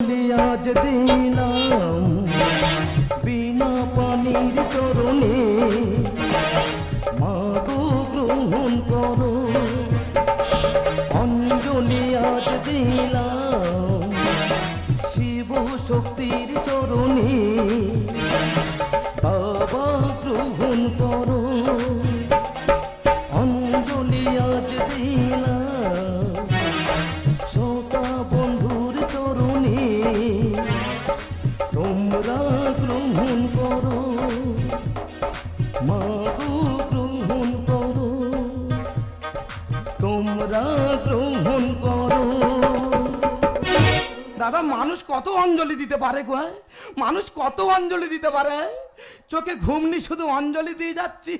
অঞ্জলি আজ দিলাম বিনা পানির চরণে, মাগো গ্রহণ করো। অঞ্জলি আজ দিলাম শিব শক্তির চরণে, বাবা গ্রহণ করো। অঞ্জলি আজ দিলাম সখা বন্ধুর চরণে, তোমরা গ্রহণ করো, মাগো গ্রহণ করো, তোমরা গ্রহণ করো। দাদা মানুষ কত অঞ্জলি দিতে পারে গো? মানুষ কত অঞ্জলি দিতে পারে? চোখে ঘুমনি শুধু অঞ্জলি দিয়ে যাচ্ছি।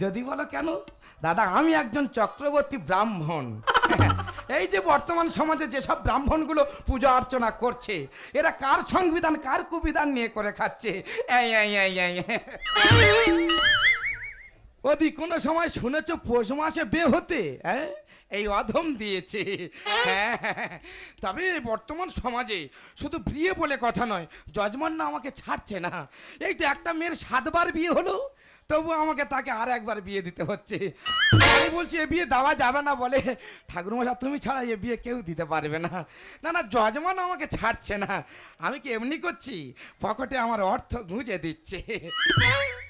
যদি বলো কেন দাদা, আমি একজন চক্রবর্তী ব্রাহ্মণ। এই যে বর্তমান সমাজে যেসব ব্রাহ্মণগুলো পূজা অর্চনা করছে, এরা কার সংবিধান কার কুবিধান নিয়ে করে খাচ্ছে। ওদি কোনো সময় শুনেছ পৌষ মাসে বিয়ে হতে? হ্যাঁ, এই অধম দিয়েছে। হ্যাঁ, তবে বর্তমান সমাজে শুধু বিয়ে বলে কথা নয়, যজমান না আমাকে ছাড়ছে না। এই তো একটা মেয়ের 7 বার বিয়ে হলো, তবু আমাকে তাকে আর একবার বিয়ে দিতে হচ্ছে। আমি বলছি এ বিয়ে দেওয়া যাবে না, বলে ঠাকুরমশাই তুমি ছাড়া এ বিয়ে কেউ দিতে পারবে না। না না, যজমান আমাকে ছাড়ছে না। আমি কি এমনি করছি, পকেটে আমার অর্থ গুঁজে দিচ্ছে।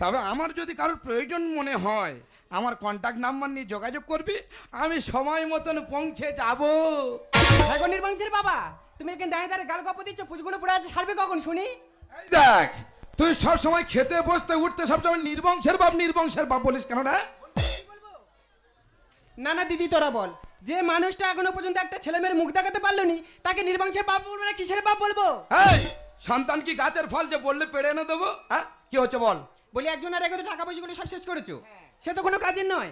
তবে আমার যদি কারোর প্রয়োজন মনে হয়, আমার কন্ট্যাক্ট নাম্বার নিয়ে যোগাযোগ করবি, আমি সময় মতন পৌঁছে যাব। এখন নির্বংশের বাবা, তুমি এখানে দাঁড়িয়ে দাঁড়িয়ে গাল গপ দিচ্ছ, পুজোগুলো পড়ে আছে, সারবে কখন শুনি? এই দেখ, তুই সব সময় খেতে বসতে উঠতে সবসময় নির্বংশের বাপ বলিস কেন না? না না দিদি, তোরা বল, যে মানুষটা এখনো পর্যন্ত একটা ছেলে মেয়ের মুখ দেখাতে পারলো নি, তাকে নির্বংশের বাপ বলবো না কিসের বাপ বলবো? এই সন্তান কি গাছের ফল যে বললে পেড়ে এনে দেবো? হ্যাঁ, কি হচ্ছে বল? বলি একজনের রেখে তো টাকা পয়সাগুলো সব শেষ করেছো, সে তো কোনো কাজের নয়।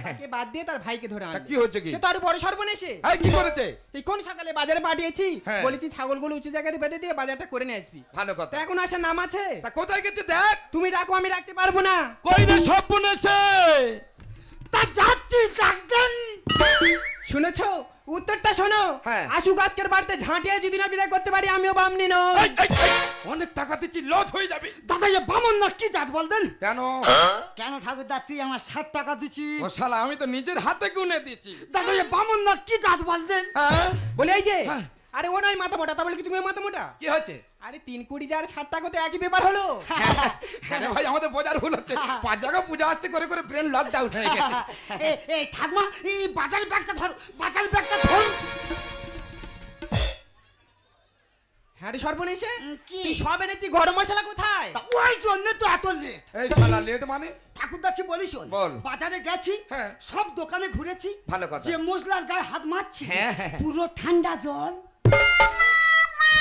তাকে বাদ দিয়ে তার ভাইকে ধরে আনলে। কি হচ্ছে কি? সে তো আরো বড় সর্বনেশে। এই কি করেছে? এই কোন সকালে বাজারে পাঠিয়েছি, হ্যাঁ। বলেছি ছাগলগুলো উঁচু জায়গাতে বেঁধে দিয়ে বাজারটা করে নিয়ে আসবি। ভালো কথা। তা এখন আসার নাম আছে? তা কোথায় গেছে দেখ। তুমি রাখো, আমি রাখতে পারবো না। কই রে সব বনেছে? তা যাচ্ছি ডাকতেন। শুনেছো? উত্তরটা শোনো। হ্যাঁ। আশু গাছকের বাড়িতে ঝাঁটিয়ে যদি না বিদায় করতে পারি, আমিও বামনি নই। অনেক টাকা দিচ্ছি, লস হয়ে যাবে। দাদা এ বামন না কি জাত বলতেন? কেন? কেন ঠাকুরদা তুই আমার 60 টাকা দিচ্ছি? ও শালা, আমি তো নিজের হাতে গুনে দিচ্ছি। দাদা এ বামন না কি জাত বলতেন? হ্যাঁ, বলে এই যে, হ্যাঁ। আরে ও নয় মাথা মোটা, তা বলে কি তুমি মাথা মোটা? কি হচ্ছে? আরে 3 কোটি যার 60 টাকা তো একই ব্যাপার হলো। হ্যাঁ রে ভাই, আমাদের বোঝার ভুল হচ্ছে। 5 জায়গা পূজা আসতে করে করে ব্রেন লকডাউন হয়ে গেছে। এই ঠাকমা, এই বাজার ব্যাগটা ধর, বাজার ব্যাগটা ধর। হ্যাঁ রে সর্বনেশে, কি? তুই সব এনেছি, গরম মশলা কোথায়? তা ওই জন্য তো এত লেট। এই শালা লেট মানে? ঠাকুরদা কি বলিস? বল। বাজারে গেছি, হ্যাঁ। সব দোকানে ঘুরেছি, ভালো কথা। যে মশলার গায়ে হাত মারছি, হ্যাঁ, হ্যাঁ। পুরো ঠান্ডা জল।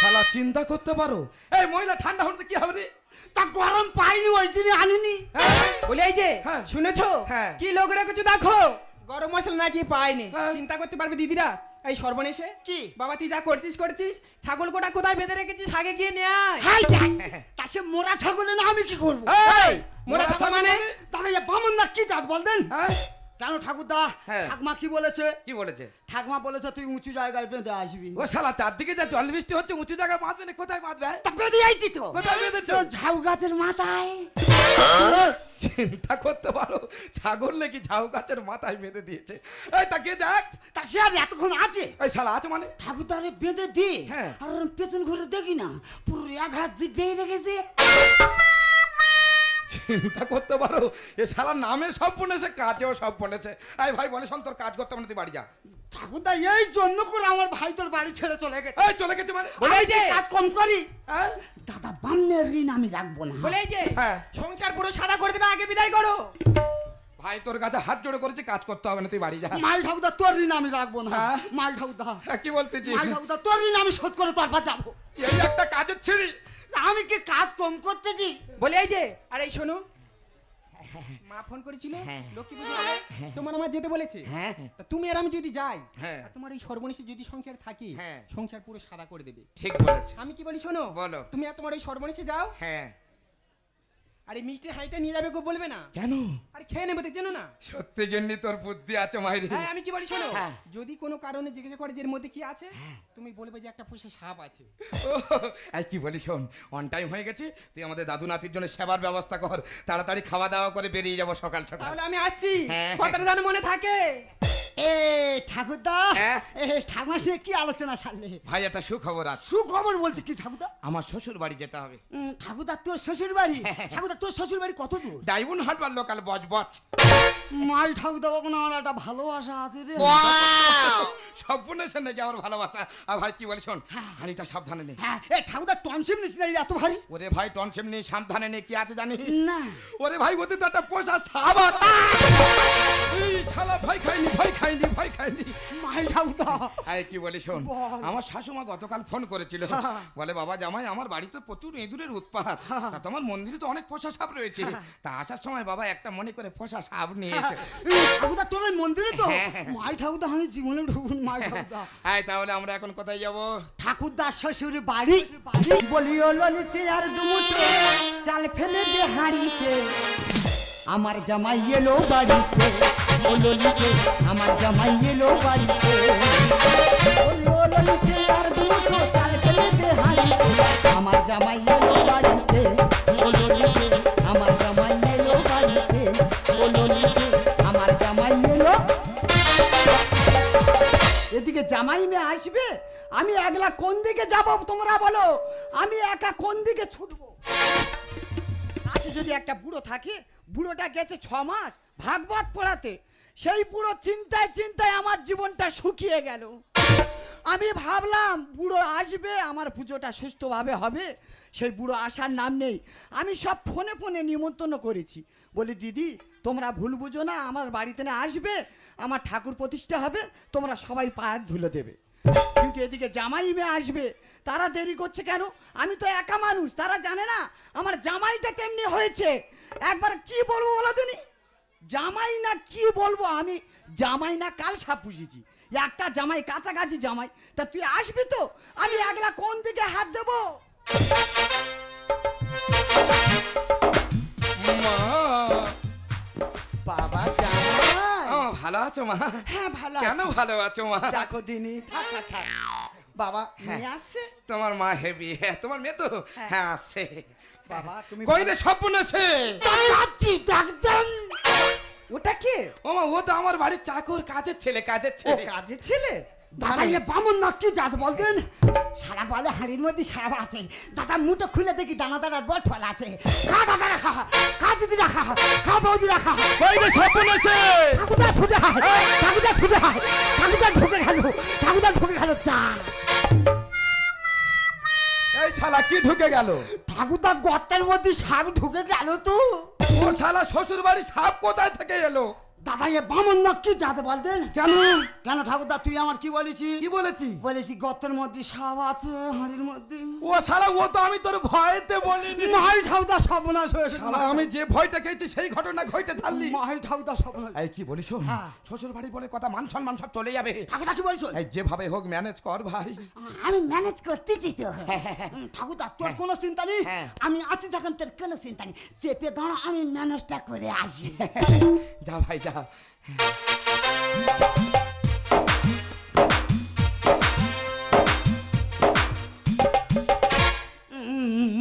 শালা চিন্তা করতে পারো, এই মহিলা ঠান্ডা হতে কি হবে রে? তা গরম পাইনি, ওই জন্য আনিনি। হ্যাঁ? বলে এই যে, হ্যাঁ। শুনেছো? হ্যাঁ। কি লোক রেখেছো দেখো, গরম মশলা নাকি পাইনি। হ্যাঁ। চিন্তা করতে পারবে দিদিরা। এই সর্বনেশে কি? বাবা তুই যা করছিস, ছাগল কোটা কোথায় বেঁধে রেখেছিস, আগে গিয়ে নিয়ে আয়। হাই দেখ, তা সে মোরা ছাগলে না আমি কি করবো? এই মোরা ছাগল মানে? দাদা এ বামন না কি জাত বলতেন? হ্যাঁ? কেন ঠাকুরদা? হ্যাঁ। ঠাকমা কি বলেছে? কি বলেছে? ঠাকমা বলেছে তুই উঁচু জায়গায় বেঁধে আসবি। ও শালা, চারদিকে যা জল বৃষ্টি হচ্ছে, উঁচু জায়গায় বাঁধবে না, কোথায় বাঁধবে? তা বেঁধে আইছি তো। কোথায় বেঁধেছো? তো ঝাউ গাছের মাথায়। চিন্তা করতে পারো, ছাগল নাকি ঝাউ গাছের মাথায় বেঁধে দিয়েছে। এই তাকে দেখ। তা সে আর এতক্ষণ আছে? এই শালা আছে মানে? ঠাকুরদারে বেঁধে দি, হ্যাঁ। আর ওরম পেছন ঘুরে দেখি না, পুরো এক হাত জিভ বেরিয়ে গেছে। চিন্তা করতে পারো, এ শালা নামে সব বনেছে, কাজেও সব বনেছে। এই ভাই বলে শোন, তোর কাজ করতে হবে না, তুই বাড়ি যা। ঠাকুরদা এই জন্য করে আমার ভাই তোর বাড়ি ছেড়ে চলে গেছে। এই চলে গেছে মানে? বলে এই যে, কাজ কম করি। হ্যাঁ? দাদা বামনের ঋণ আমি রাখবো না। বলে এই যে, হ্যাঁ। সংসার পুরো সাদা করে দেবে, আগে বিদায় করো। ভাই তোর কাছে হাত জোড়ে করেছে, কাজ করতে হবে না, তুই বাড়ি যা। মাল ঠাকুরদা তোর ঋণ আমি রাখবো না। হ্যাঁ? মাল ঠাকুরদা, হ্যাঁ, কি বলতেছি? মাল ঠাকুরদা তোর ঋণ আমি শোধ করে তোর কাছে যাবো। এই একটা কাজের ছিড়ি। আমি কি কাজ কম করতেছি? বলে এই যে, আরে এই শোনো, মা ফোন করেছিল, হ্যাঁ। লক্ষ্মী পুজো হবে, তোমার আমার যেতে বলেছে। হ্যাঁ। তা তুমি আর আমি যদি যাই, হ্যাঁ। আর তোমার এই সর্বনেশে যদি সংসার থাকি, হ্যাঁ। সংসার পুরো সাদা করে দেবে। ঠিক বলেছে। আমি কি বলি শোনো, বলো। তুমি আর তোমার এই সর্বনেশে যাও, হ্যাঁ। আরে মিষ্টির হাঁড়িটা নিয়ে যাবে গো বলবে না? কেন? আরে খেয়ে নেবে দেখছেন না? সত্যি গেন্নি তোর বুদ্ধি আছে মাইরি। হ্যাঁ আমি কি বলি শোনো, হ্যাঁ। যদি কোনো কারণে জিজ্ঞাসা করে যে এর মধ্যে কি আছে, তুমি বলবে যে একটা পোষা সাপ আছে। এই কি বলি শোন, অন টাইম হয়ে গেছে, তুই আমাদের দাদু নাতির জন্য সেবার ব্যবস্থা কর, তাড়াতাড়ি খাওয়া দাওয়া করে বেরিয়ে যাবো সকাল সকাল। তাহলে আমি আসছি, হ্যাঁ। কথাটা যেন মনে থাকে। এ ঠাকুরদা, হ্যাঁ? ঠাকুমার সঙ্গে কি আলোচনা সারলে? ভাই একটা সুখবর আছে, সুখবর বলতে কি ঠাকুরদা? আমার শ্বশুর বাড়ি যেতে হবে। ঠাকুরদা তোর শ্বশুর বাড়ি? ঠাকুরদা তোর শ্বশুর বাড়ি কত দূর? ডাইবুন হাটবার লোকাল বজবজ। মাই ঠাকুরদা ওখানে আমার একটা ভালোবাসা আছে রে। সম্পূর্ণ সে নাকি আমার ভালোবাসা। আর ভাই কি বলি শোন, হাঁড়িটা সাবধানে নে। হ্যাঁ, এ ঠাকুরদা টনসিপ নিস না এত ভারী? ওরে ভাই টনসেম নিয়ে সাবধানে নে, কি আছে জানিস? না। ওরে ভাই ওতে তো একটা পোষা সাপ আছে। এই শালা ভয় খাইনি, ভয় খাইনি, ভয় খাইনি। মাই ঠাকুরদা। এই কি বলি শোন, বল। আমার শাশুমা গতকাল ফোন করেছিল, বলে বাবা জামাই আমার বাড়িতে প্রচুর ইঁদুরের উৎপাত, তা তোমার মন্দিরে তো অনেক পোষা সাপ রয়েছে, তা আসার সময় বাবা একটা মনে করে পোষা সাপ নিয়েছে। ঠাকুরদা তোর ওই মন্দিরে তো? হ্যাঁ। মাই ঠাকুরদা আমি জীবনে ঢুকুন মাই ঠাকুরদা। এই তাহলে আমরা এখন কোথায় যাব? ঠাকুরদার শ্বশুর বাড়ি। বলিও ললিতে আর দুমুঠো চাল ফেলে দে হাঁড়িতে, আমার জামাই এলো বাড়িতে। ও ললিতে আমার জামাই এলো বাড়িতে। বলিও ললিতে আর দুমুঠো চাল ফেলে দে হাঁড়িতে, আমার জামাই এলো বাড়িতে। ও ললিতে আমার জামাই এলো বাড়িতে। ও ললিতে আমার জামাই এলো। এদিকে জামাই মেয়ে আসবে, আমি একলা কোন দিকে যাব তোমরা বলো? আমি একা কোন দিকে ছুটবো? আজকে যদি একটা বুড়ো থাকে, বুড়োটা গেছে 6 মাস ভাগবত পড়াতে, সেই বুড়ো চিন্তায় চিন্তায় আমার জীবনটা শুকিয়ে গেল। আমি ভাবলাম বুড়ো আসবে, আমার পুজোটা সুস্থভাবে হবে, সেই বুড়ো আসার নাম নেই। আমি সব ফোনে ফোনে নিমন্ত্রণ করেছি, বলি দিদি তোমরা ভুল বুঝো না, আমার বাড়িতে না আসবে, আমার ঠাকুর প্রতিষ্ঠা হবে, তোমরা সবাই পায়ের ধুলো দেবে। কিন্তু এদিকে জামাই মেয়ে আসবে, তারা দেরি করছে কেন? আমি তো একা মানুষ, তারা জানে না আমার জামাইটা কেমনি হয়েছে। একবার কি বলবো বলো দিনি, জামাই না কি বলবো, আমি জামাই না কাল সাপ পুষেছি, একটা জামাই কাছাকাছি জামাই। তা তুই আসবি তো? আমি একলা কোন দিকে হাত দেবো? মা, বাবা জামাই। ও ভালো আছো মা? হ্যাঁ ভালো কেন আছি। ভালো আছো মা? দেখো দিনি, থাক থাক থাক। বাবা নিয়ে আসছে। তোমার মা হেভি, তোমার মেয়ে তো হ্যাঁ আসছে। বাবা তুমি কই রে স্বপ্ন আছে? যাচ্ছি ডাক্তার। ওটা কে? ও মা, ও তো আমার বাড়ির চাকর, কাজের ছেলে, কাজের ও ছেলে। কাজের ছেলে? দাদা এ বামন না কি জাত বলতেন? সারা বলে হাড়ির মধ্যে সাপ আছে। দাদা মুঠো খুলে দেখি দানা দানার বট ফল আছে। খা দাদা রাখা, খা দিদি রাখা, খা বৌদি রাখা। কই রে স্বপ্ন আছে? ঠাকুরদা ছুটে হায়, ঠাকুরদা ছুটে হায়, ঠাকুরদা ঢুকে গেল, ঠাকুরদা ঢুকে গেল। চা এই শালা কি ঢুকে গেল? ঠাকুরদা গর্তের মধ্যে সাপ ঢুকে গেল তো। ও শালা শ্বশুর বাড়ি সাপ কোথায় থেকে এলো? দাদা এ বামন না কি জাত বলতেন? কেন? কেন ঠাকুরদা তুই আমার কি বলেছি? কি বলেছি? বলেছি গর্তের মধ্যে সাপ আছে হাড়ির মধ্যে। ও শালা, ও তো আমি তোর ভয়েতে বলিনি। মাই ঠাকুরদা সর্বনাশ হয়েছে। শালা, আমি যে ভয়টা খেয়েছি সেই ঘটনা ঘটে থাকলি। মাই ঠাকুরদা সর্বনাশ। এই কি বলিস? হ্যাঁ। শ্বশুর বাড়ি বলে কথা, মান সম্মান সব চলে যাবে। ঠাকুরদা কি বলছো? এই যেভাবে হোক ম্যানেজ কর ভাই। আমি ম্যানেজ করতেছি তো। ঠাকুরদা তোর কোনো চিন্তা নেই, হ্যাঁ। আমি আছি যখন তোর কোনো চিন্তা নেই। চেপে দাঁড়া, আমি ম্যানেজটা করে আসি। যা ভাই যা।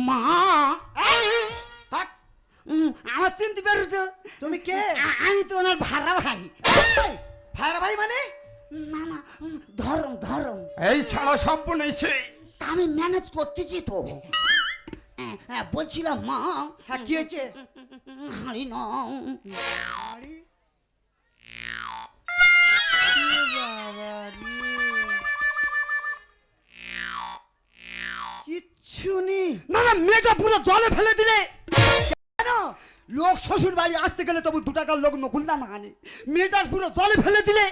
মা থাক। আমার চিনতে পেরেছো? তুমি কে? আমি তো ওনার ভাড়া ভাই। ভাইরা ভাই মানে? না না, ধরম ধরম। এই শালা সম্পূর্ণ সেই। তা আমি ম্যানেজ করতেছি তো। বলছিলাম মা, হ্যাঁ কি হয়েছে? হাঁড়ি নাও। কিচ্ছু নেই। না না, মেয়েটা পুরো জলে ফেলে দিলে। কেন? লোক শ্বশুর বাড়ি আসতে গেলে তবু 2 টাকার লোক নকুলদা না আনে, মেয়েটার পুরো জলে ফেলে দিলে।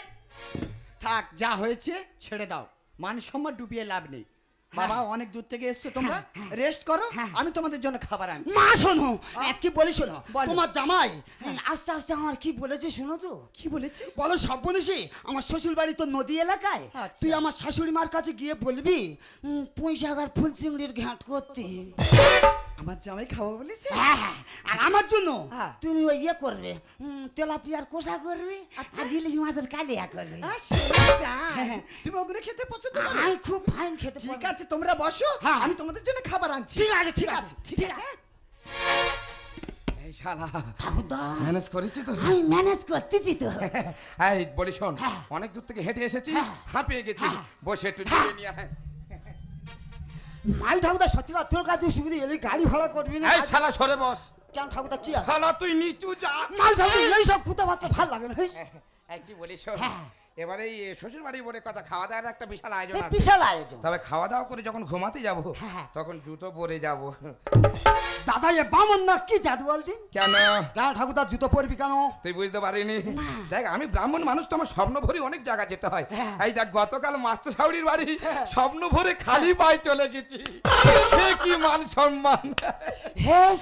থাক, যা হয়েছে ছেড়ে দাও, মান সম্মান ডুবিয়ে লাভ নেই। বাবা অনেক দূর থেকে এসছো, তোমরা রেস্ট করো, আমি তোমাদের জন্য খাবার আনছি। মা শোনো, কি বলি শোনো, বলো। তোমার জামাই আস্তে আস্তে আমার কি বলেছে শোনো তো। কি বলেছে? বলো সব বলেছি, আমার শ্বশুর বাড়ি তো নদী এলাকায়। আচ্ছা। তুই আমার শাশুড়ি মার কাছে গিয়ে বলবি পুঁই শাক আর ফুল চিংড়ির ঘাট করতে। আমার জামাই খাবো বলেছে? হ্যাঁ হ্যাঁ আর আমার জন্য হ্যাঁ। তুমি ওই ইয়ে করবে তেলাপিয়ার কষা করবে আচ্ছা। আর ইলিশ মাছের কালিয়া করবে হ্যাঁ, তুমি ওগুলো খেতে পছন্দ করো? আমি খুব ফাইন খেতে ঠিক পছন্দ- আছে, তোমরা বসো, হ্যাঁ। আমি তোমাদের জন্য খাবার আনছি। ঠিক আছে ঠিক আছে ঠিক আছে। এই শালা ঠাকুরদা ম্যানেজ করেছি তো। আমি ম্যানেজ করতেছি তো এই বলি শোন, হ্যাঁ। অনেক দূর থেকে হেঁটে এসেছি, হ্যাঁ। হাঁপিয়ে গেছি, হ্যাঁ। বসে একটু জিরিয়ে নিয়ে আয়। মাই ঠাকুরদা সত্যি কথা তোর কাছে সুবিধা এলে গাড়ি ভাড়া করবি না এই শালা সরে বস। কেন ঠাকুরদা কি আছে শালা তুই নিচু যা। মাই ঠাকুর এই সব কথাবার্তা ভালো লাগে না এই কি বলিস শোন, হ্যাঁ। এবারে এই শ্বশুর বাড়ি বলে কথা, খাওয়া দাওয়ার একটা বিশাল আয়োজন এই আছে। বিশাল আয়োজন তবে খাওয়া দাওয়া করে যখন ঘুমাতে যাব হ্যাঁ। তখন জুতো পরে যাব। দাদা এ বামন না কি জাদু বলদিন কেন কেন ঠাকুরদা জুতো পরবি কেন তুই বুঝতে পারিনি? দেখ আমি ব্রাহ্মণ মানুষ, তো আমার স্বপ্ন ভরে অনেক জায়গা যেতে হয়। হ্যাঁ। এই দেখ গতকাল মাস্টার সাউরির বাড়ি স্বপ্ন ভরে খালি পায়ে চলে গেছি। সে কি মান সম্মান। হেস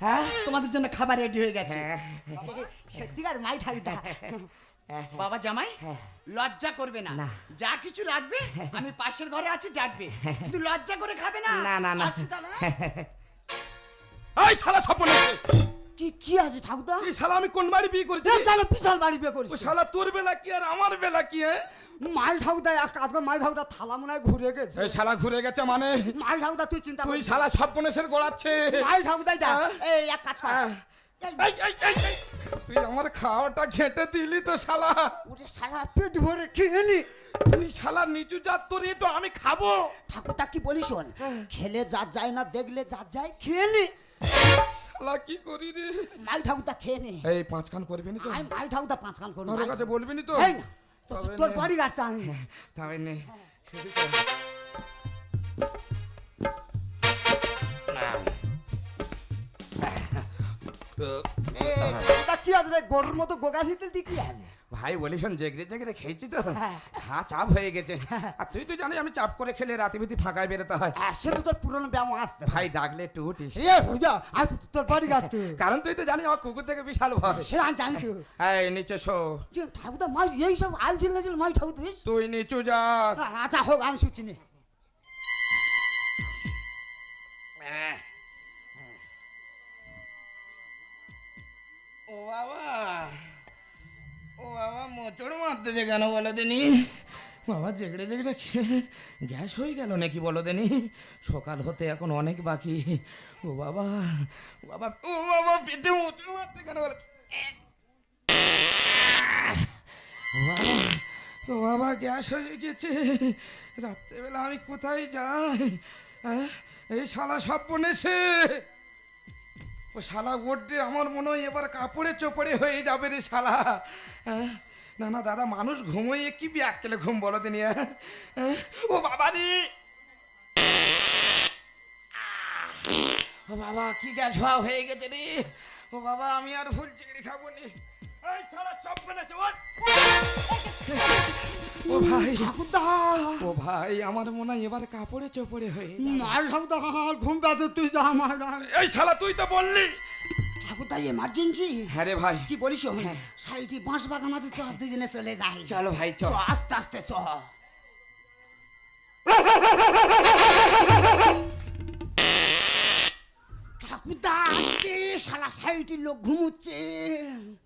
হ্যাঁ, তোমাদের জন্য খাবার রেডি হয়ে গেছে। সত্যিকার মাই ঠাকুরদা বাবা জামাই, লজ্জা করবে না, যা কিছু লাগবে আমি পাশের ঘরে আছি, ডাকবে, কিন্তু লজ্জা করে খাবে না। না, না, না। আসছি দাদা। এই শালা স্বপ্ন দেখছে। কি কি আছে ঠাকুরদা এই শালা আমি কোন বাড়ি বিয়ে করেছি? জানো বিশাল বাড়ি বিয়ে ও করিস শালা তোর বেলা কি আর আমার বেলা কি? মাই ঠাকুরদা এক কাজ কর মাই ঠাকুরদা থালা মনে হয় ঘুরে গেছে এই শালা ঘুরে গেছে মানে? মাই ঠাকুরদা তুই চিন্তা তুই করিস না। শালা স্বপ্নেশের গোড়াচ্ছে। মাই ঠাকুরদাই যা হ্যাঁ? এই এক কাজ কর হ্যাঁ। এই, এই, এই, এই, তুই আমার খাওয়াটা ঘেঁটে দিলি তো শালা। ওরে সারা পেট ভরে খেয়ে নি তুই শালা নিচু জাত, তোর তো আমি খাবো। ঠাকুরদা কি বলিস শোন খেলে যা যায় না দেখলে যা যায় খেয়ে নি শালা কি করি রে? মাই ঠাকুরদা খেয়ে নি এই পাঁচ কান করবি নি তো? আমি মাই ঠাকুরদা পাঁচ কান করবো কারোর কাছে বলবি নি তো? এই না তবে তোর নে। বাড়ি গাড়তা আমি তবে নে। এটা কি আছে রে গরুর মতো গোগা শীতের দিকে আছে ভাই বলি শোন, জেগরে জেগরে খেয়েছি তো, হ্যাঁ চাপ হয়ে গেছে। আর তুই তো জানিস আমি চাপ করে খেলে রাতে বিতি ফাঁকায় বেরোতে হয়। সে তো তোর পুরনো ব্যায়াম আসতে ভাই ডাকলে একটু উঠিস। এ ভুজা আর তোর বাড়ি গাড়তে কারণ তুই তো জানিস আমার কুকুর থেকে বিশাল ভয়। সে আমি জানি তো এই নিচে শো। যে ঠাকুরদা মাই এই সব আলছিল না ছিল মাই ঠাকুরদা তুই নিচু যা। আচ্ছা হোক আমি শুচ্ছি নে ও বাবা, ও বাবা মোচড় মারতেছে কেন বলো দিনি? বাবা জেগড়ে জেগড়ে খেয়ে গ্যাস হয়ে গেল নাকি বলো দিনি? সকাল হতে এখন অনেক বাকি। ও বাবা, ও বাবা, ও বাবা পেটে মোচড় মারতে কেন বলো? ও বাবা, ও বাবা গ্যাস হয়ে গেছে। রাত্রেবেলা আমি কোথায় যাই? হ্যাঁ? এই শালা স্বপ্নেছে। ও শালা ওঠে, আমার মনে হয় এবার কাপড়ে চোপড়ে হয়ে যাবে রে শালা। না না দাদা, মানুষ ঘুমোইয়ে কি ব্যাককেলে ঘুম বলো দিনি? ও বাবা রে, ও বাবা কি গ্যাস হয়ে গেছে রে। ও বাবা আমি আর ফুল চিংড়ি খাবো নি। এই শালা স্বপ্নেছে, ওঠ। ও ভাই, ঠাকুরদা ও ভাই আমার মনে হয় এবার কাপড়ে চোপড়ে হয়ে যাবে। মাই ঠাকুরদা আমার ঘুম পাচ্ছে তুই যা আমার এই শালা তুই তো বললি। ঠাকুরদা এমার্জেন্সি হ্যাঁ রে ভাই, কি বলিস সাইডে বাঁশ বাগান আছে চ দুজনে চলে যাই চলো ভাই চ চল। আস্তে আস্তে চ ঠাকুরদা আস্তে শালা সাইডে লোক ঘুমুচ্ছে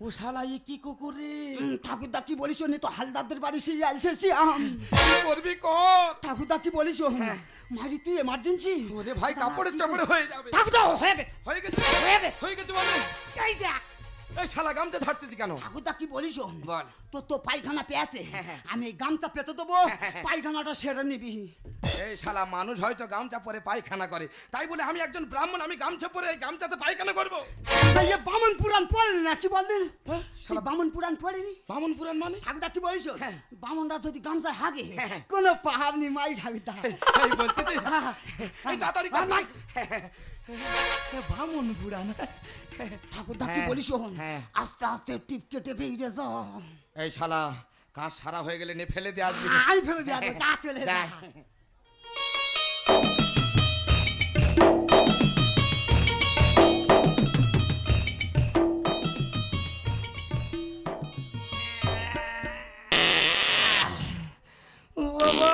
ও শালা এ কি কুকুর রে? ঠাকুরদা কি বলিস নি তো হালদারদের বাড়ি সেই আলসেছি আম কি করবি কর। ঠাকুরদা কি বলিস মারি তুই এমার্জেন্সি ওরে ভাই কাপড়ে চাপড়ে হয়ে যাবে। ঠাকুরদা হয়ে গেছে হয়ে গেছে, হয়ে গেছে। হয়ে গেছে মানে? এই দেখ এই শালা গামছা ছাড়তেছি কেন? ঠাকুরদা কি বলিস বল। তোর তো পায়খানা পেয়েছে আমি এই গামছা পেতে দেবো পায়খানাটা সেরে নিবি এই শালা মানুষ হয়তো গামছা পরে পায়খানা করে, তাই বলে আমি একজন ব্রাহ্মণ আমি গামছা পরে এই গামছাতে পায়খানা করবো? তাই এ বামন পুরাণ পড়েনি না কি বলদিন হ্যাঁ, তুই বামন পুরাণ পড়েনি বামন পুরাণ মানে? ঠাকুরদা কি বলিস হ্যাঁ। বামনরা যদি গামছা হাগে কোনো পাহাড় নি মাই ঠাকুরদা এই বলতেছি, এই তাড়াতাড়ি কর। মাই। বামন পুরাণ। ঠাকুরদা কি হ্যাঁ, বলিস হ্যাঁ। আস্তে আস্তে টিপকে টেপে ইরে যা এই শালা কাজ সারা হয়ে গেলে নে ফেলে দিয়ে আসবি। আমি ফেলে দিয়ে আসবো, যা চলে যা যা। ও বাবা,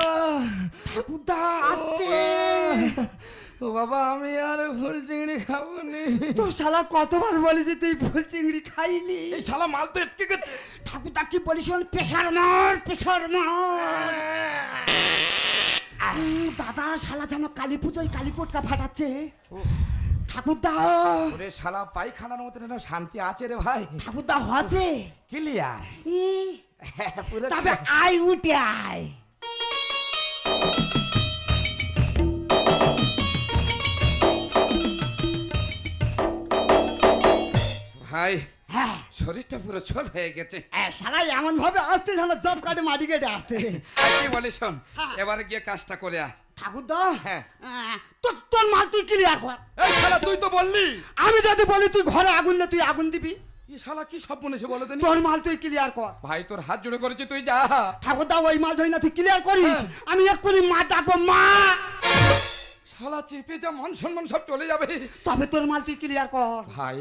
ঠাকুরদা আস্তে ও বাবা আমি আর ফুল চিংড়ি খাবো নি। তো শালা কতবার বলি যে তুই ফুল চিংড়ি খাইলি? এই শালা মাল তো এটকে গেছে। ঠাকুরদা কি বলিস? প্রেশার মার, প্রেশার মার। দাদা শালা যেন কালী পুজোয় কালী পটকা ফাটাচ্ছে। ঠাকুরদা, ওরে শালা পায়খানার মতো যেন শান্তি আছে রে ভাই। ঠাকুরদা হচ্ছে ক্লিয়ার। তবে আয় উঠে আয়। ভাই হ্যাঁ, শরীরটা পুরো ছল হয়ে গেছে। শালা এমন ভাবে আসতে যেন জব কাটে মাটি কেটে আসতে। কি বলিস শোন, এবারে গিয়ে কাজটা করে আয়। ঠাকুরদা, হ্যাঁ। তোর মাল তুই ক্লিয়ার কর। এই শালা তুই তো বললি। আমি যদি বলি তুই ঘরে আগুন দে, তুই আগুন দিবি। এই শালা কি সব মনে সে বলে দেনি। তোর মাল তুই ক্লিয়ার কর। ভাই তোর হাত জোড়ে করেছি, তুই যা। ঠাকুরদা ওই মাল ধরি না, তুই ক্লিয়ার করিস। হ্যাঁ। আমি এক্ষুনি মা ডাকবো, মা। শালা চেপে যা, মান সম্মান সব চলে যাবে। তবে তোর মাল তুই ক্লিয়ার কর। ভাই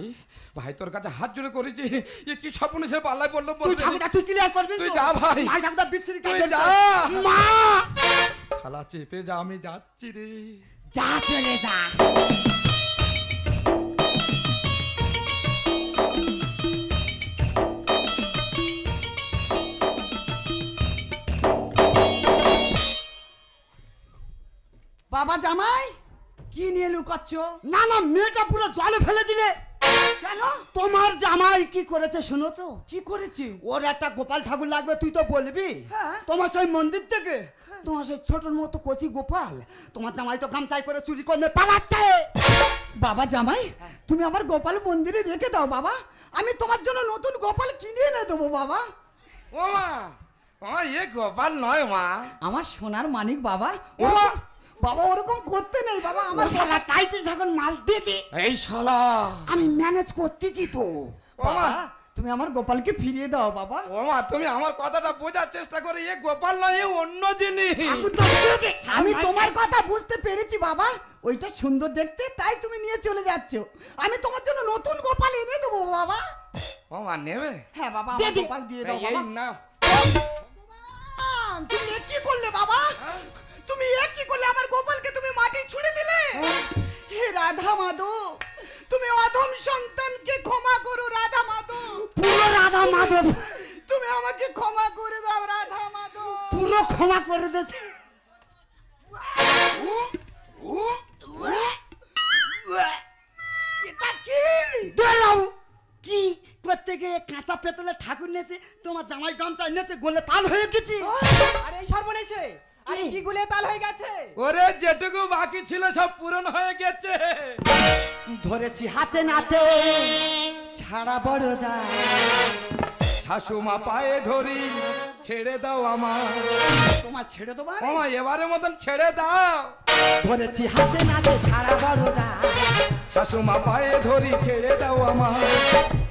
ভাই তোর কাছে হাত জোড়ে করেছি, এ কি স্বপ্ন সে পাল্লায় পড়লো তুই ঠাকুরদা তুই ক্লিয়ার করবি। তুই যা ভাই। মাল ঠাকুরদা বিচ্ছিরি তুই কাজ যা। করছে। মা, শালা চেপে যা, আমি যাচ্ছি রে। যা চলে যা। বাবা জামাই, কি নিয়ে লুকাচ্ছ? না না, মেয়েটা পুরো জলে ফেলে দিলে কেন? তোমার জামাই কি করেছে শুনো তো? কি করেছে? ওর একটা গোপাল ঠাকুর লাগবে, তুই তো বলবি। তোমার সেই মন্দির থেকে তোমার সেই ছোটর মতো কচি গোপাল তোমার জামাই তো গামছাই করে চুরি করে পালাচ্ছে। বাবা জামাই, তুমি আমার গোপাল মন্দিরে রেখে দাও বাবা, আমি তোমার জন্য নতুন গোপাল কিনে এনে দেবো বাবা। ও মা, ও এ গোপাল নয় মা, আমার সোনার মানিক বাবা। ও বাবা, ওরকম করতে নেই বাবা, আমার শালা চাইতেছ এখন মাল দিতে। এই শালা আমি ম্যানেজ করতেছি তো। বাবা, তুমি আমার গোপালকে ফিরিয়ে দাও বাবা। ও মা তুমি আমার কথাটা বোঝার চেষ্টা করে, এ গোপাল নয়, এ অন্য জিনিস। আমি তোমার কথা বুঝতে পেরেছি বাবা, ওইটা সুন্দর দেখতে তাই তুমি নিয়ে চলে যাচ্ছ। আমি তোমার জন্য নতুন গোপাল এনে দেবো বাবা। ও মা নেবে? হ্যাঁ বাবা, আমার গোপাল দিয়ে দাও এই বাবা। না। তুমি এ কি করলে বাবা? তুমি এ কি করলে? আমার গোপালকে তুমি মাটি ছুঁড়ে দিলে। হে রাধা মাধব, তুমি অধম সন্তানকে ক্ষমা করো রাধা মাধব। পুরো রাধা মাধব, তুমি আমাকে ক্ষমা করে দাও রাধা মাধব। পুরো ক্ষমা করে দিয়েছে। এটা কি? দাঁড়াও, কি প্রত্যেকে কাঁচা পেতলে ঠাকুর নেছে, তোমার জামাই গামছা নেছে, গোলে তাল হয়ে গেছে। আরে এই সর্বনেশে, আরে কি গুলে তাল হয়ে গেছে? ওরে যেটুকু বাকি ছিল সব পূরণ হয়ে গেছে। ধরেছি হাতে নাতে ছাড়া বড়দা, শাশুমা পায়ে ধরি ছেড়ে দাও আমার। তোমার ছেড়ে দেবো ও মা এবারে মতন ছেড়ে দাও। ধরেছি হাতে নাতে ছাড়া বড়দা, শাশুমা পায়ে ধরি ছেড়ে দাও আমার।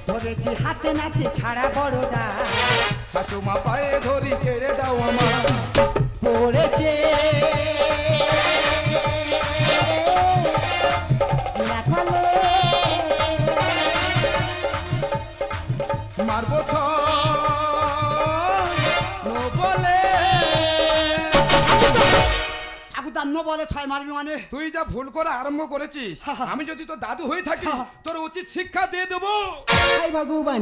ধরেছি হাতে নাতে ছাড়া বড়দা, শাশুমা পায়ে ধরি ছেড়ে দাও আমার। পড়েছে মারবো বলে। ঠাকুরদার ন বলে ছয় মারবি মানে? তুই যা ভুল করে আরম্ভ করেছিস, আমি যদি তোর দাদু হয়ে থাকি তোর উচিত শিক্ষা দিয়ে দেবো। ভগবান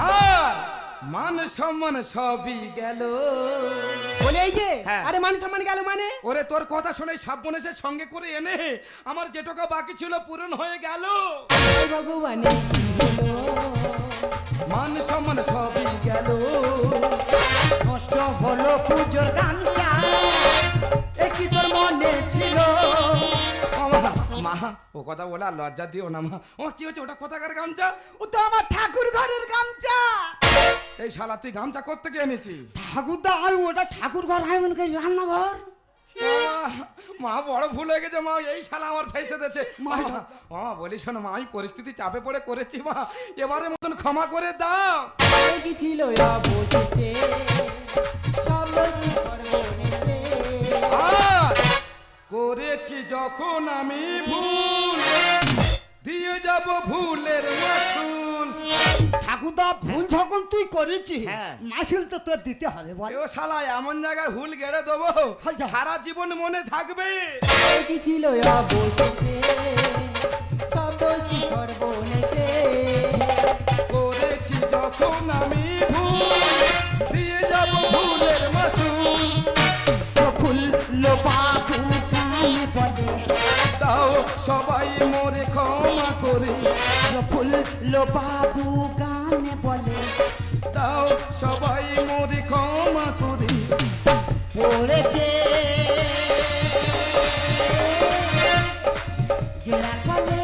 আর মান সম্মান সবই গেল। বলে এই যে, হ্যাঁ। আরে মান সম্মান গেল মানে? ওরে তোর কথা শুনে সব মনেশের সঙ্গে করে এনে আমার যে টাকা বাকি ছিল পূরণ হয়ে গেল। ভগবান মান সম্মান সবই গেল। নষ্ট হলো পুজোর গানটা, একই তোর মনে ছিল। মা ও কথা বলে আর লজ্জা দিও না মা। ও কি হচ্ছে? ওটা কোথাকার গামছা? ও তো আমার ঠাকুর ঘরের গামছা। এই শালা তুই গামছা কোত্থেকে এনেছিস? ঠাকুরদা, আমি ওটা ঠাকুর ঘর, আমি মনে করি রান্নাঘর। মা বড় ভুল হয়ে গেছে মা, এই শালা আমার ফেসে দিয়েছে। মা বলি শোনো মা, আমি পরিস্থিতি চাপে পড়ে করেছি মা, এবারে মতন ক্ষমা করে দাও। কি ছিল অবশেষে সব সর্বনেশে। আর করেছি যখন আমি ভুল, দিয়ে যাব ভুলের মাসুল। ঠাকুরদা ভুল যখন তুই করেছিস হ্যাঁ। মাসুল তো তোর দিতে হবে বল। ও শালা এমন জায়গায় হুল গেড়ে দেবো হয়ে যা। সারা জীবন মনে থাকবে। কি ছিল অবশেষে সব দোষ কি সর্বনেশে করেছি যখন আমি ভুল দিয়ে যাব ভুলের মাসুল। ফুল লোপাবু কানে বলে তাও সবাই মোরে ক্ষমা করে, ফুল লোপাবু কানে বলে তাও সবাই মোরে ক্ষমা করে। পড়েছে জেরা কলে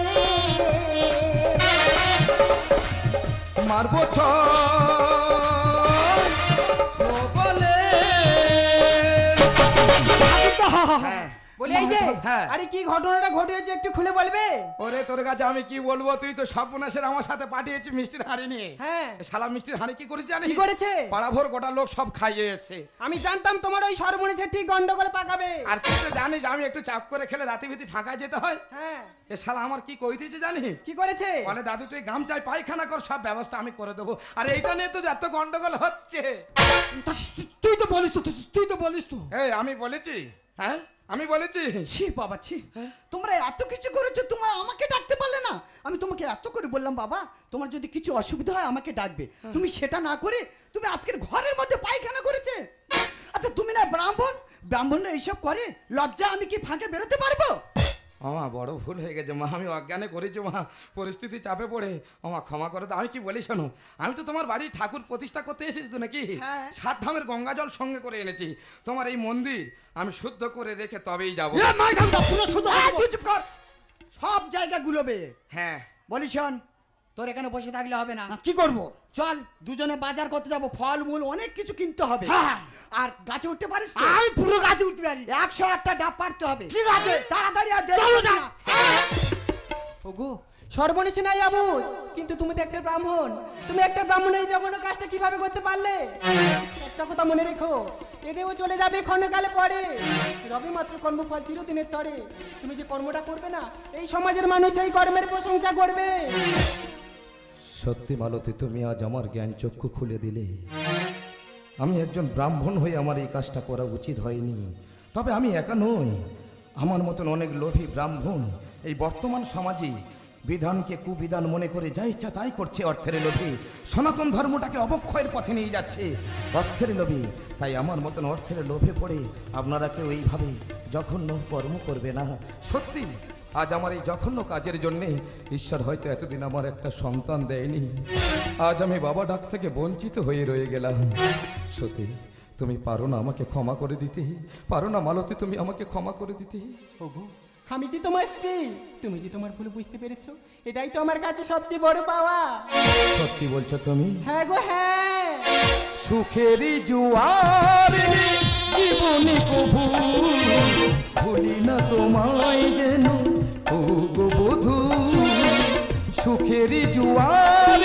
মারবো ছয় ও বলে। হ্যাঁ বলি এই যে হ্যাঁ। আরে কি ঘটনাটা ঘটেছে একটু খুলে বলবে? ওরে তোর কাছে আমি কি বলবো, তুই তো সর্বনাশের আমার সাথে পাঠিয়েছি মিষ্টির হাঁড়ি নিয়ে। হ্যাঁ। এ শালা মিষ্টির হাঁড়ি কি করেছে জানিস? কি করেছে? পাড়া ভোর গোটা লোক সব খাইয়ে এসছে। আমি জানতাম তোমার ওই সর্বনেশে ঠিক গন্ডগোল পাকাবে। আর তুই তো জানিস আমি একটু চাপ করে খেলে রাতে ভিতি ফাঁকা যেতে হয়। হ্যাঁ। এ শালা আমার কি কইতেছে জানিস? কি করেছে? বলে দাদু তুই গামছায় পায়খানা কর, সব ব্যবস্থা আমি করে দেবো। আর এইটা নিয়ে তো এত গন্ডগোল হচ্ছে। তুই তো বলিস তো তুই তো বলিস তো এই আমি বলেছি, হ্যাঁ আমি বলেছি। ছি বাবা ছি, তোমরা এত কিছু করেছো, তোমরা আমাকে ডাকতে পারলে না? আমি তোমাকে এত করে বললাম বাবা তোমার যদি কিছু অসুবিধা হয় আমাকে ডাকবে, তুমি সেটা না করে তুমি আজকের ঘরের মধ্যে পায়খানা করেছে। আচ্ছা তুমি না ব্রাহ্মণ, ব্রাহ্মণরা এইসব করে, লজ্জা আমি কি ফাঁকে বেরোতে পারবো? মা বড় ভুল হয়ে গেছে মা, আমি অজ্ঞানে করেছি মা, পরিস্থিতি চাপে পড়ে। মা ক্ষমা করে দাও। আমি কি বলি শোনো, আমি তো তোমার বাড়ি ঠাকুর প্রতিষ্ঠা করতে এসেছি তো নাকি? হ্যাঁ। 7 ধামের গঙ্গা জল সঙ্গে করে এনেছি। তোমার এই মন্দির আমি শুদ্ধ করে রেখে তবেই যাবো। তুই চুপ কর, সব জায়গা গুলোবে। হ্যাঁ বলি শোন, তোর এখানে বসে থাকলে হবে না, কি করব? চল দুজনে বাজার করতে যাবো, ফল মূল অনেক কিছু কিনতে হবে। হ্যাঁ। আর গাছে উঠতে পারিস তো? আমি পুরো গাছে উঠতে পারি। 108টা ডাব পারতে হবে। ঠিক আছে। তাড়াতাড়ি আর দেরি চলো করবি যা। না। ওগো সর্বনেশে নাই আবুজ, কিন্তু তুমি তো একটা ব্রাহ্মণ, তুমি একটা ব্রাহ্মণ এই জঘন্য কাজটা কিভাবে করতে পারলে? একটা কথা মনে রেখো, এদেও চলে যাবে ক্ষণকালে পরে, রবে মাত্র কর্মফল চিরদিনের তরে। তুমি যে কর্মটা করবে না, এই সমাজের মানুষ এই কর্মের প্রশংসা করবে। সত্যি মালতী, তুমি আজ আমার জ্ঞান চক্ষু খুলে দিলে। আমি একজন ব্রাহ্মণ হয়ে আমার এই কাজটা করা উচিত হয়নি। তবে আমি একা নই, আমার মতন অনেক লোভী ব্রাহ্মণ এই বর্তমান সমাজে বিধানকে কুবিধান মনে করে যা ইচ্ছা তাই করছে। অর্থের লোভে সনাতন ধর্মটাকে অবক্ষয়ের পথে নিয়ে যাচ্ছে, অর্থের লোভে। তাই আমার মতন অর্থের লোভে পড়ে আপনারা কেউ এইভাবে জঘন্য কর্ম করবে না। সত্যি আজ আমার এই জঘন্য কাজের জন্যে ঈশ্বর হয়তো এতদিন আমার একটা সন্তান দেয়নি। আজ আমি বাবা ডাক থেকে বঞ্চিত হয়ে রয়ে গেলাম। সত্যি তুমি পারো না আমাকে ক্ষমা করে দিতে? পারো না মালতী তুমি আমাকে ক্ষমা করে দিতে? ওগো আমি যে তোমার স্ত্রী, তুমি যে তোমার ভুল বুঝতে পেরেছো, এটাই তো আমার কাছে সবচেয়ে বড় পাওয়া। সত্যি বলছো তুমি? হ্যাঁ গো হ্যাঁ। সুখেরই জুয়ার জীবনে কবু ভুলি না তোমায় যেন ও গো বধূ। সুখেরই জুয়ার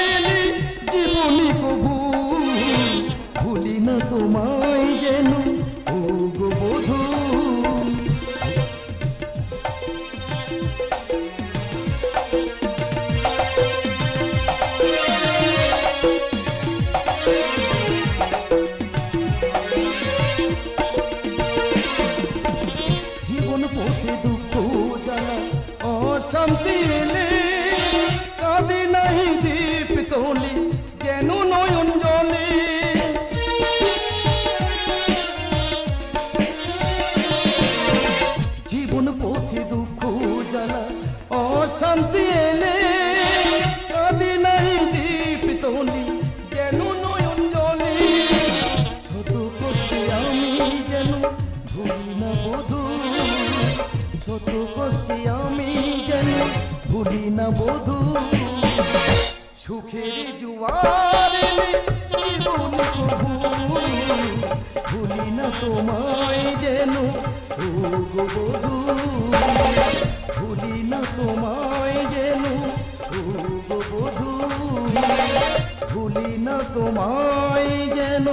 জীবনে কবু ভুলি না তোমায় যেন ও গো বধূ। জীবন পথে দুঃখ জ্বালা অশান্তি এলে কাঁদে নাই দীপ তোলে যেন নয়ন জলে। জীবন পথে দুঃখ জ্বালা অশান্তি এলে কাঁদে নাই দীপ তোলে যেন নয়ন জলে। শত কষ্টে আমি যেন ভুলি না বধূ, শত কষ্টে আমি যেন ভুলি না বধূ। সুখের জুয়ারে জীবন কবু ভুলি না তোমায় যেন ও গো বধূ। ভুলি না তোমায় যেন ও গো বধূ, ভুলি না তোমায় যেন